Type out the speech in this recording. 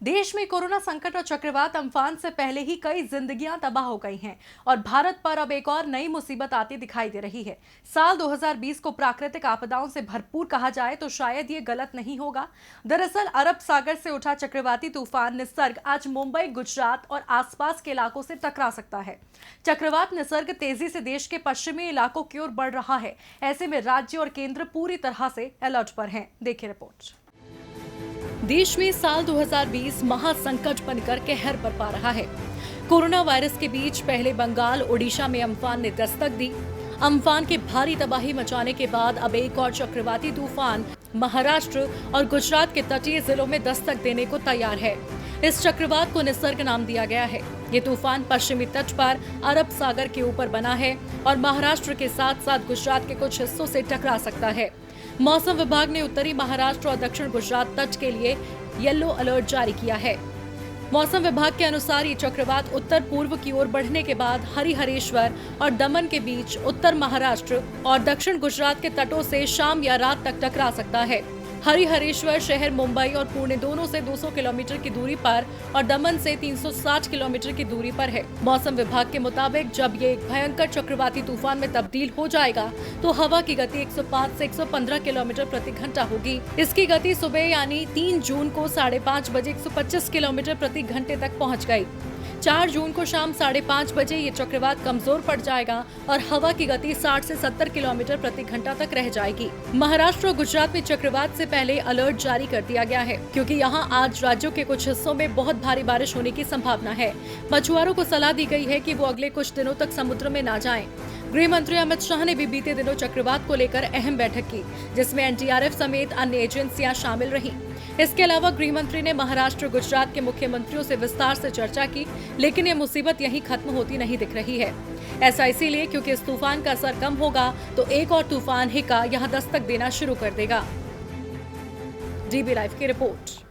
देश में कोरोना संकट और चक्रवात अम्फान से पहले ही कई जिंदगियां तबाह हो गई हैं और भारत पर अब एक और नई मुसीबत आती दिखाई दे रही है। साल 2020 को प्राकृतिक आपदाओं से भरपूर कहा जाए तो शायद ये गलत नहीं होगा। दरअसल अरब सागर से उठा चक्रवाती तूफान निसर्ग आज मुंबई, गुजरात और आसपास के इलाकों से टकरा सकता है। चक्रवात निसर्ग तेजी से देश के पश्चिमी इलाकों की ओर बढ़ रहा है। ऐसे में राज्य और केंद्र पूरी तरह से अलर्ट पर हैं। देखिए रिपोर्ट। देश में साल 2020 महासंकट बनकर कहर बरपा रहा है। कोरोना वायरस के बीच पहले बंगाल, ओडिशा में अम्फान ने दस्तक दी। अम्फान के भारी तबाही मचाने के बाद अब एक और चक्रवाती तूफान महाराष्ट्र और गुजरात के तटीय जिलों में दस्तक देने को तैयार है। इस चक्रवात को निसर्ग नाम दिया गया है। ये तूफान पश्चिमी तट पर अरब सागर के ऊपर बना है और महाराष्ट्र के साथ साथ गुजरात के कुछ हिस्सों से टकरा सकता है। मौसम विभाग ने उत्तरी महाराष्ट्र और दक्षिण गुजरात तट के लिए येलो अलर्ट जारी किया है। मौसम विभाग के अनुसार ये चक्रवात उत्तर पूर्व की ओर बढ़ने के बाद हरिहरेश्वर और दमन के बीच उत्तर महाराष्ट्र और दक्षिण गुजरात के तटों से शाम या रात तक टकरा सकता है। हरिहरेश्वर शहर मुंबई और पुणे दोनों से 200 किलोमीटर की दूरी पर और दमन से 360 किलोमीटर की दूरी पर है। मौसम विभाग के मुताबिक जब ये एक भयंकर चक्रवाती तूफान में तब्दील हो जाएगा तो हवा की गति 105 से 115 किलोमीटर प्रति घंटा होगी। इसकी गति सुबह यानी 3 जून को 5:30 बजे 125 किलोमीटर प्रति घंटे तक पहुँच गयी। 4 जून को शाम 5:30 बजे ये चक्रवात कमजोर पड़ जाएगा और हवा की गति 60 से 70 किलोमीटर प्रति घंटा तक रह जाएगी। महाराष्ट्र और गुजरात में चक्रवात से पहले अलर्ट जारी कर दिया गया है क्योंकि यहां आज राज्यों के कुछ हिस्सों में बहुत भारी बारिश होने की संभावना है। मछुआरों को सलाह दी गई है कि वो अगले कुछ दिनों तक समुद्र में न जाएं। गृह मंत्री अमित शाह ने भी बीते दिनों चक्रवात को लेकर अहम बैठक की, जिसमें एनडीआरएफ समेत अन्य एजेंसियां शामिल रहीं। इसके अलावा गृह मंत्री ने महाराष्ट्र, गुजरात के मुख्यमंत्रियों से विस्तार से चर्चा की, लेकिन ये मुसीबत यहीं खत्म होती नहीं दिख रही है। ऐसा इसीलिए क्योंकि इस तूफान का असर कम होगा तो एक और तूफान हिका यहां दस्तक देना शुरू कर देगा। डीबी लाइव की रिपोर्ट।